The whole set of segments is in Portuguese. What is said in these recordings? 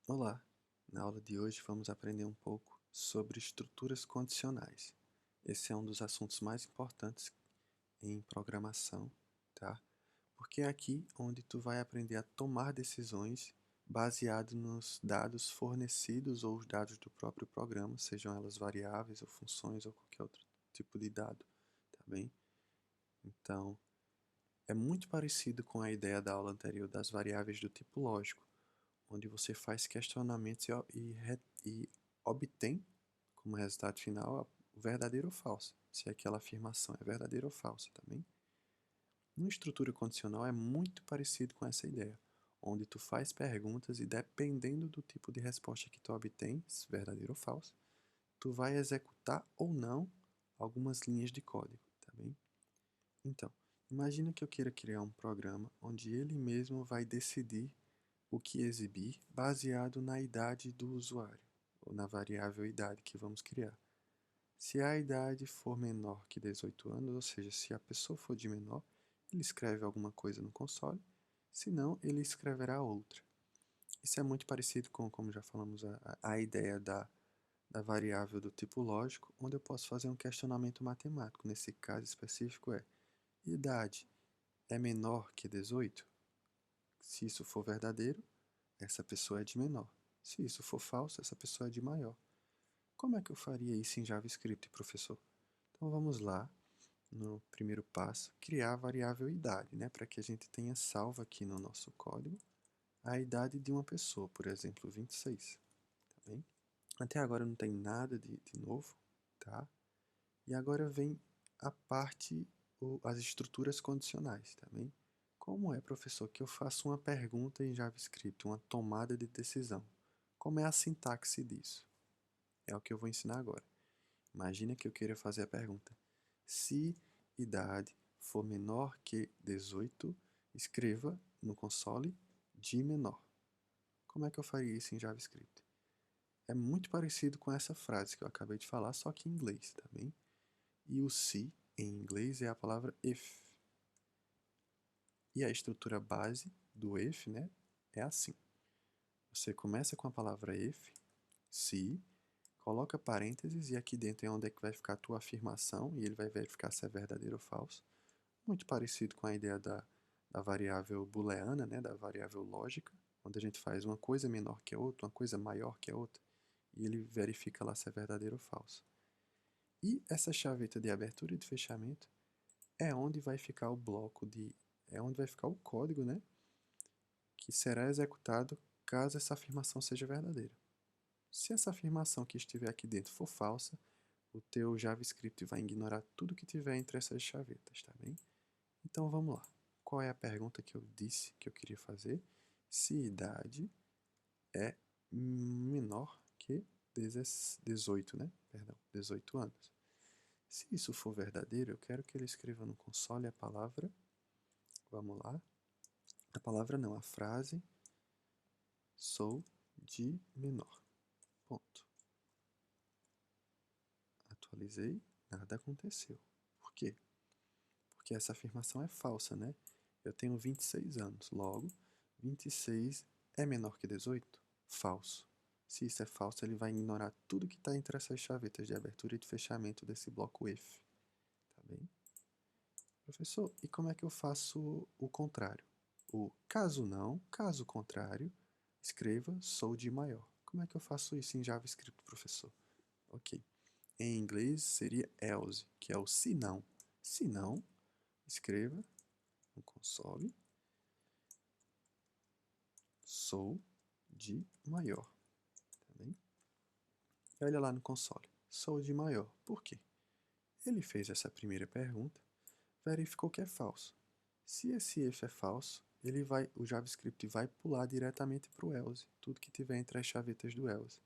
Olá! Na aula de hoje vamos aprender um pouco sobre estruturas condicionais. Esse é um dos assuntos mais importantes em programação, tá? Porque é aqui onde tu vai aprender a tomar decisões baseado nos dados fornecidos ou os dados do próprio programa, sejam elas variáveis ou funções ou qualquer outro tipo de dado, tá bem? Então, é muito parecido com a ideia da aula anterior das variáveis do tipo lógico, onde você faz questionamentos e obtém como resultado final o verdadeiro ou falso, se aquela afirmação é verdadeira ou falsa também. Uma estrutura condicional é muito parecido com essa ideia, onde tu faz perguntas e dependendo do tipo de resposta que tu obtém, se verdadeiro ou falso, tu vai executar ou não algumas linhas de código, tá bem? Então, imagina que eu queira criar um programa onde ele mesmo vai decidir o que exibir baseado na idade do usuário, ou na variável idade que vamos criar. Se a idade for menor que 18 anos, ou seja, se a pessoa for de menor, ele escreve alguma coisa no console, se não, ele escreverá outra. Isso é muito parecido com, como já falamos, a ideia da variável do tipo lógico, onde eu posso fazer um questionamento matemático. Nesse caso específico idade é menor que 18? Se isso for verdadeiro, essa pessoa é de menor. Se isso for falso, essa pessoa é de maior. Como é que eu faria isso em JavaScript, professor? Então vamos lá, no primeiro passo, criar a variável idade, né, para que a gente tenha salvo aqui no nosso código a idade de uma pessoa, por exemplo, 26. Tá bem? Até agora não tem nada de novo, tá? E agora vem a parte, as estruturas condicionais, tá bem? Como é, professor, que eu faço uma pergunta em JavaScript, uma tomada de decisão? Como é a sintaxe disso? É o que eu vou ensinar agora. Imagina que eu queira fazer a pergunta: se idade for menor que 18, escreva no console de menor. Como é que eu faria isso em JavaScript? É muito parecido com essa frase que eu acabei de falar, só que em inglês, tá bem? E o se em inglês é a palavra if. E a estrutura base do if, né, é assim. Você começa com a palavra if, se, coloca parênteses e aqui dentro é onde é que vai ficar a tua afirmação e ele vai verificar se é verdadeiro ou falso. Muito parecido com a ideia da variável booleana, né, da variável lógica, onde a gente faz uma coisa menor que a outra, uma coisa maior que a outra, e ele verifica lá se é verdadeiro ou falso. E essa chaveta de abertura e de fechamento é onde vai ficar o bloco é onde vai ficar o código, né, que será executado caso essa afirmação seja verdadeira. Se essa afirmação que estiver aqui dentro for falsa, o teu JavaScript vai ignorar tudo que tiver entre essas chavetas, tá bem? Então vamos lá. Qual é a pergunta que eu disse que eu queria fazer? Se idade é menor que 18, né? Perdão, 18 anos. Se isso for verdadeiro, eu quero que ele escreva no console a palavra, vamos lá, a palavra não, a frase, sou de menor. Ponto. Atualizei, nada aconteceu. Por quê? Porque essa afirmação é falsa, né? Eu tenho 26 anos, logo, 26 é menor que 18? Falso. Se isso é falso, ele vai ignorar tudo que está entre essas chavetas de abertura e de fechamento desse bloco if. Tá bem? Professor, e como é que eu faço o contrário? O caso não, caso contrário, escreva sou de maior. Como é que eu faço isso em JavaScript, professor? Ok. Em inglês seria else, que é o se não. Se não, escreva no console sou de maior. Tá bem? E olha lá no console, sou de maior. Por quê? Ele fez essa primeira pergunta, verificou que é falso. Se esse if é falso, o JavaScript vai pular diretamente para o else, tudo que tiver entre as chavetas do else.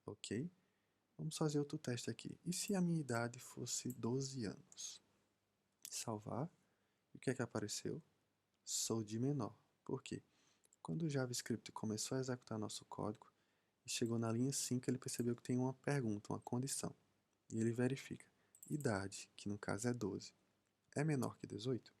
Ok? Vamos fazer outro teste aqui. E se a minha idade fosse 12 anos? Salvar. E o que é que apareceu? Sou de menor. Por quê? Quando o JavaScript começou a executar nosso código e chegou na linha 5, ele percebeu que tem uma pergunta, uma condição. E ele verifica. Idade, que no caso é 12, menor que 18?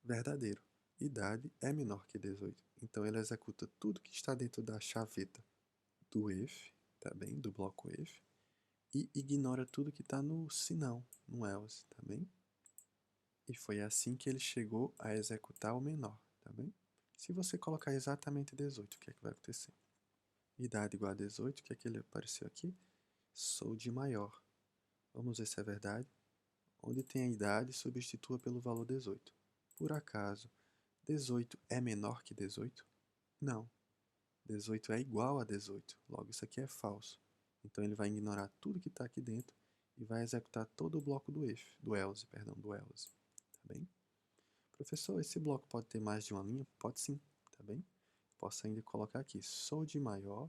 Verdadeiro. Idade é menor que 18. Então ele executa tudo que está dentro da chaveta do if, tá bem? Do bloco if, e ignora tudo que está no senão, no else, tá bem? E foi assim que ele chegou a executar o menor, tá bem? Se você colocar exatamente 18, o que é que vai acontecer? Idade igual a 18, o que é que ele apareceu aqui? Sou de maior. Vamos ver se é verdade. Onde tem a idade, substitua pelo valor 18. Por acaso, 18 é menor que 18? Não. 18 é igual a 18. Logo, isso aqui é falso. Então, ele vai ignorar tudo que está aqui dentro e vai executar todo o bloco do if, do else, perdão, do else. Tá bem? Professor, esse bloco pode ter mais de uma linha? Pode sim, tá bem? Posso ainda colocar aqui, sou de maior,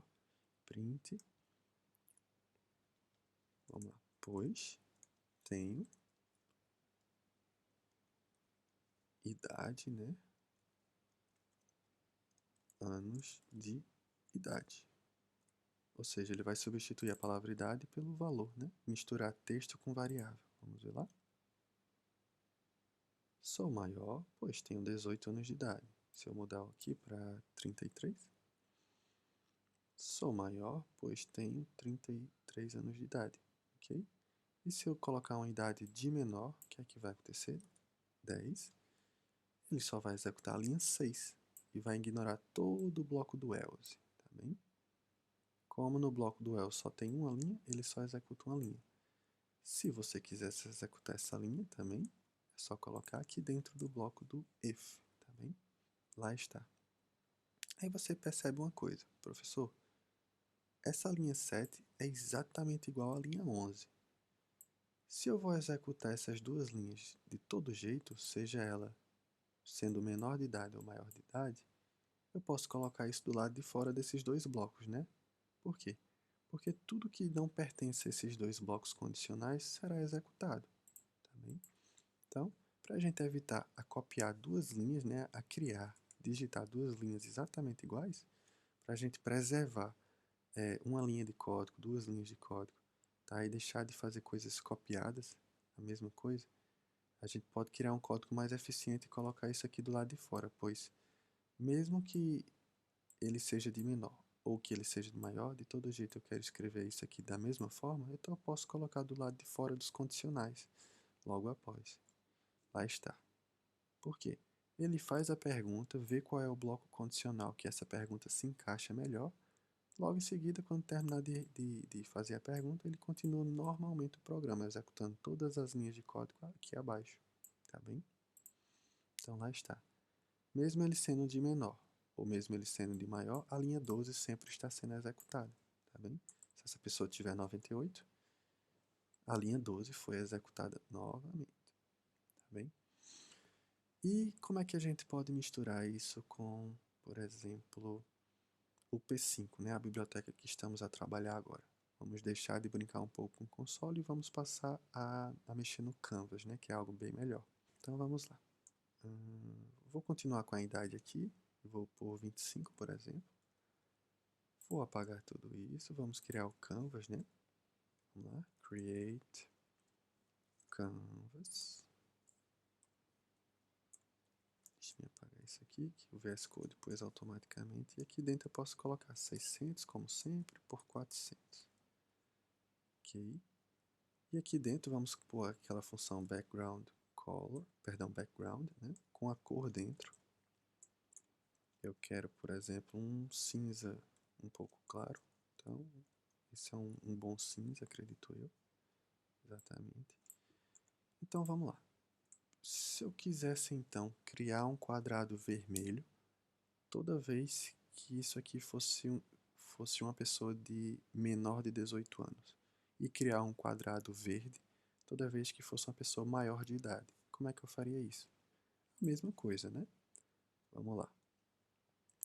print, vamos lá, pois tenho idade, né? Anos de idade. Ou seja, ele vai substituir a palavra idade pelo valor, né? Misturar texto com variável. Vamos ver lá? Sou maior, pois tenho 18 anos de idade. Se eu mudar aqui para 33. Sou maior, pois tenho 33 anos de idade. Ok? E se eu colocar uma idade de menor, o que é que vai acontecer? 10. Ele só vai executar a linha 6 e vai ignorar todo o bloco do else. Tá bem? Como no bloco do else só tem uma linha, ele só executa uma linha. Se você quisesse executar essa linha também, é só colocar aqui dentro do bloco do if, tá bem? Lá está. Aí você percebe uma coisa, professor, essa linha 7 é exatamente igual à linha 11. Se eu vou executar essas duas linhas de todo jeito, seja ela sendo menor de idade ou maior de idade, eu posso colocar isso do lado de fora desses dois blocos, né? Por quê? Porque tudo que não pertence a esses dois blocos condicionais será executado, tá bem? Então, para a gente evitar a copiar duas linhas, né, a criar, digitar duas linhas exatamente iguais, para a gente preservar uma linha de código, duas linhas de código, tá? E deixar de fazer coisas copiadas, a mesma coisa, a gente pode criar um código mais eficiente e colocar isso aqui do lado de fora, pois mesmo que ele seja de menor ou que ele seja de maior, de todo jeito eu quero escrever isso aqui da mesma forma, então eu posso colocar do lado de fora dos condicionais, logo após. Lá está. Por quê? Ele faz a pergunta, vê qual é o bloco condicional que essa pergunta se encaixa melhor. Logo em seguida, quando terminar de fazer a pergunta, ele continua normalmente o programa, executando todas as linhas de código aqui abaixo. Tá bem? Então lá está. Mesmo ele sendo de menor, ou mesmo ele sendo de maior, a linha 12 sempre está sendo executada. Tá bem? Se essa pessoa tiver 98, a linha 12 foi executada novamente. Tá bem? E como é que a gente pode misturar isso com, por exemplo, o P5, né? A biblioteca que estamos a trabalhar agora. Vamos deixar de brincar um pouco com o console e vamos passar a mexer no Canvas, né? Que é algo bem melhor. Então vamos lá. Vou continuar com a idade aqui. Vou por 25, por exemplo. Vou apagar tudo isso. Vamos criar o Canvas, né? Vamos lá. Create Canvas. Deixa eu apagar isso aqui, que o VS Code pôs automaticamente. E aqui dentro eu posso colocar 600, como sempre, por 400. Ok. E aqui dentro vamos pôr aquela função background color, perdão, background, né? Com a cor dentro. Eu quero, por exemplo, um cinza um pouco claro. Então, esse é um bom cinza, acredito eu. Exatamente. Então, vamos lá. Se eu quisesse, então, criar um quadrado vermelho, toda vez que isso aqui fosse uma pessoa de menor de 18 anos, e criar um quadrado verde toda vez que fosse uma pessoa maior de idade, como é que eu faria isso? Mesma coisa, né? Vamos lá.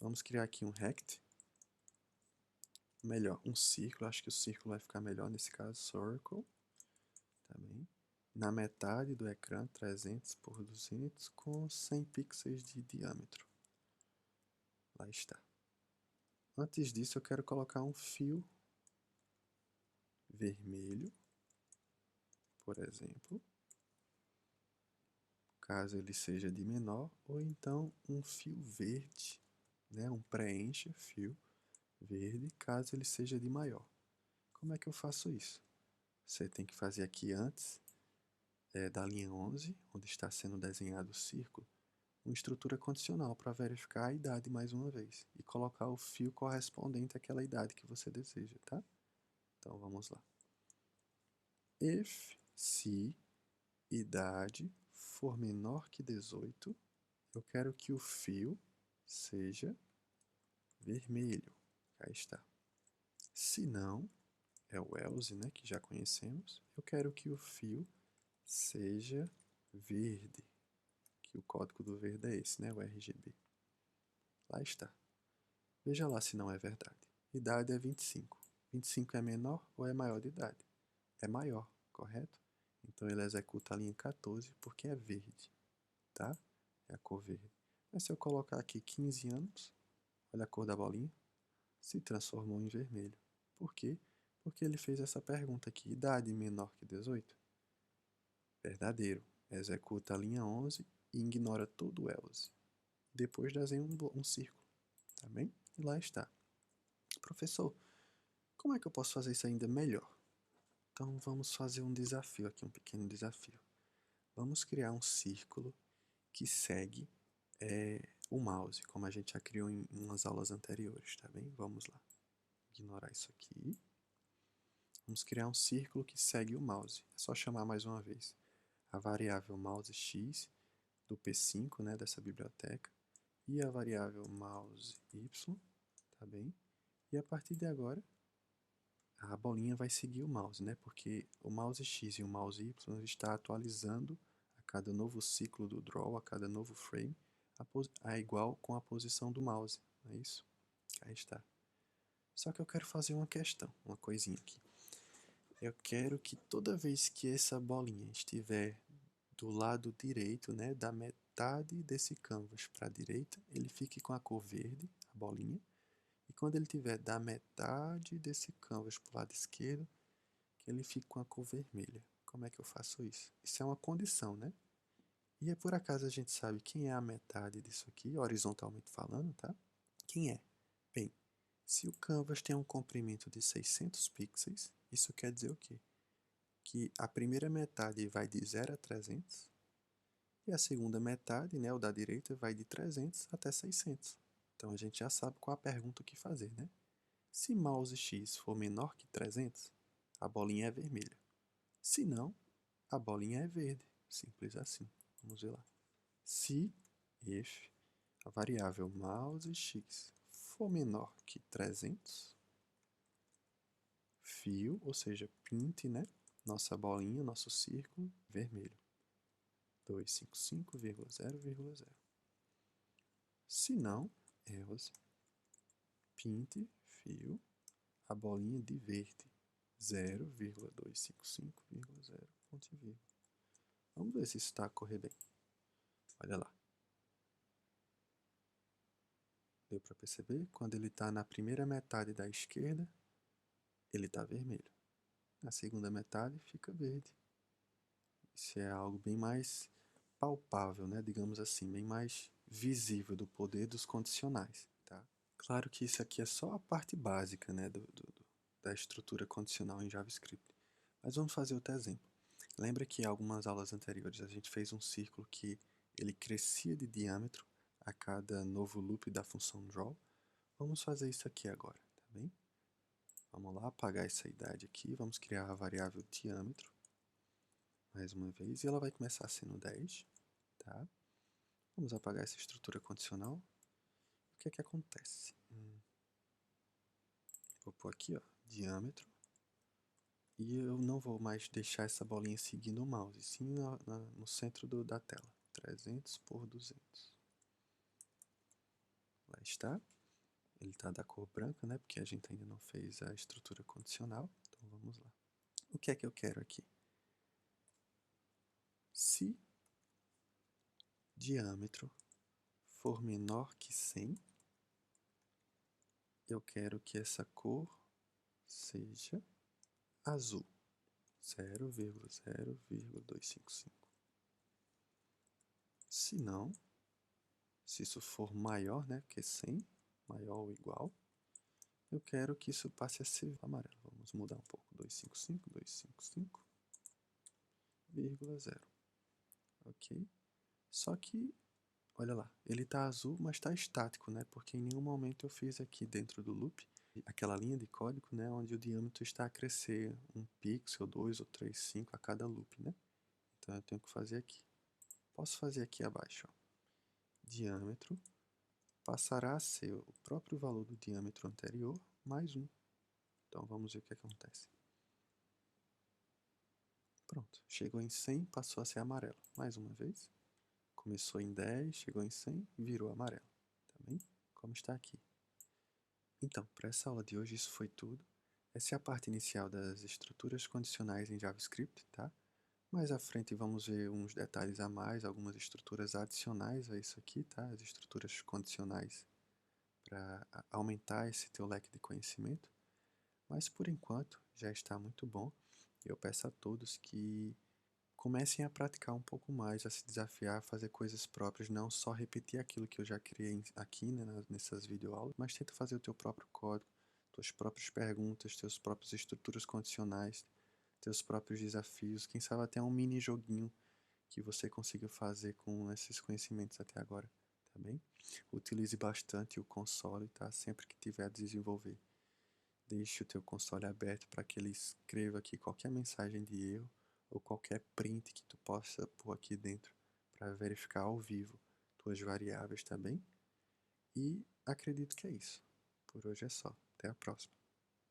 Vamos criar aqui um rect. Melhor, um círculo. Acho que o círculo vai ficar melhor nesse caso. Circle. Tá bem? Na metade do ecrã, 300 por 200, com 100 pixels de diâmetro. Lá está. Antes disso, eu quero colocar um fio vermelho, por exemplo, caso ele seja de menor, ou então um fio verde, né, um preencha fio verde, caso ele seja de maior. Como é que eu faço isso? Você tem que fazer aqui antes da linha 11, onde está sendo desenhado o círculo, uma estrutura condicional para verificar a idade mais uma vez e colocar o fio correspondente àquela idade que você deseja, tá? Então vamos lá. If, se idade for menor que 18, eu quero que o fio seja vermelho. Cá está. Se não, é o else, né, que já conhecemos, eu quero que o fio seja verde, que o código do verde é esse, né, o RGB. Lá está. Veja lá se não é verdade. Idade é 25. 25 é menor ou é maior de idade? É maior, correto? Então ele executa a linha 14 porque é verde, tá? É a cor verde. Mas se eu colocar aqui 15 anos, olha a cor da bolinha, se transformou em vermelho. Por quê? Porque ele fez essa pergunta aqui, idade menor que 18? Verdadeiro. Executa a linha 11 e ignora todo o else. Depois desenha um círculo, tá bem? E lá está. Professor, como é que eu posso fazer isso ainda melhor? Então vamos fazer um desafio aqui, um pequeno desafio. Vamos criar um círculo que segue o mouse, como a gente já criou em umas aulas anteriores, tá bem? Vamos lá. Ignorar isso aqui. Vamos criar um círculo que segue o mouse. É só chamar mais uma vez a variável mouse x do P5, né, dessa biblioteca, e a variável mouse y, tá bem? E a partir de agora, a bolinha vai seguir o mouse, né? Porque o mouse X e o mouse Y está atualizando a cada novo ciclo do draw, a cada novo frame, a igual com a posição do mouse, não é isso? Aí está. Só que eu quero fazer uma questão, uma coisinha aqui. Eu quero que toda vez que essa bolinha estiver do lado direito, né, da metade desse canvas para a direita, ele fique com a cor verde, a bolinha, e quando ele tiver da metade desse canvas para o lado esquerdo, que ele fique com a cor vermelha. Como é que eu faço isso? Isso é uma condição, né? E é por acaso a gente sabe quem é a metade disso aqui, horizontalmente falando, tá? Quem é? Bem, se o canvas tem um comprimento de 600 pixels, isso quer dizer o quê? Que a primeira metade vai de 0 a 300 e a segunda metade, né, o da direita, vai de 300 até 600. Então a gente já sabe qual a pergunta que fazer, né? Se mouse X for menor que 300, a bolinha é vermelha. Se não, a bolinha é verde. Simples assim. Vamos ver lá. Se, if, a variável mouse x for menor que 300, fio, ou seja, pint, né? Nossa bolinha, nosso círculo, vermelho. 255,0,0. Se não, else, pint, fio, a bolinha de verde. 0,255,0, ponto e vírgula. Vamos ver se isso está a correr bem. Olha lá. Deu para perceber? Quando ele está na primeira metade da esquerda, ele está vermelho. Na segunda metade, fica verde. Isso é algo bem mais palpável, né? Digamos assim, bem mais visível do poder dos condicionais. Tá? Claro que isso aqui é só a parte básica, né, da estrutura condicional em JavaScript. Mas vamos fazer outro exemplo. Lembra que em algumas aulas anteriores a gente fez um círculo que ele crescia de diâmetro a cada novo loop da função draw? Vamos fazer isso aqui agora, tá bem? Vamos lá, apagar essa idade aqui, vamos criar a variável diâmetro, mais uma vez, e ela vai começar sendo 10, tá? Vamos apagar essa estrutura condicional. O que é que acontece? Vou pôr aqui, ó, diâmetro, e eu não vou mais deixar essa bolinha seguindo o mouse, sim no centro da tela, 300 por 200. Lá está. Ele está da cor branca, né? Porque a gente ainda não fez a estrutura condicional. Então vamos lá. O que é que eu quero aqui? Se diâmetro for menor que 100, eu quero que essa cor seja azul. 0,0,255. Se não, se isso for maior, né, que 100, maior ou igual. Eu quero que isso passe a ser amarelo. Vamos mudar um pouco. 255,255,0. Ok? Só que, olha lá, ele está azul, mas está estático, né? Porque em nenhum momento eu fiz aqui dentro do loop aquela linha de código, né? Onde o diâmetro está a crescer 1 pixel, 2 ou 3, 5 a cada loop, né? Então eu tenho que fazer aqui. Posso fazer aqui abaixo, ó. Diâmetro passará a ser o próprio valor do diâmetro anterior mais 1. Então vamos ver o que acontece. Pronto, chegou em 100, passou a ser amarelo. Mais uma vez. Começou em 10, chegou em 100, virou amarelo. Tá bem? Como está aqui. Então, para essa aula de hoje isso foi tudo. Essa é a parte inicial das estruturas condicionais em JavaScript, tá? Mais à frente vamos ver uns detalhes a mais, algumas estruturas adicionais a isso aqui, tá? As estruturas condicionais para aumentar esse teu leque de conhecimento. Mas por enquanto já está muito bom. Eu peço a todos que comecem a praticar um pouco mais, a se desafiar a fazer coisas próprias, não só repetir aquilo que eu já criei aqui, né, nessas videoaulas, mas tenta fazer o teu próprio código, tuas próprias perguntas, teus próprios estruturas condicionais, teus próprios desafios, quem sabe até um mini joguinho que você consiga fazer com esses conhecimentos até agora, tá bem? Utilize bastante o console, tá? Sempre que tiver a desenvolver. Deixe o teu console aberto para que ele escreva aqui qualquer mensagem de erro ou qualquer print que tu possa pôr aqui dentro para verificar ao vivo tuas variáveis, tá bem? E acredito que é isso. Por hoje é só. Até a próxima.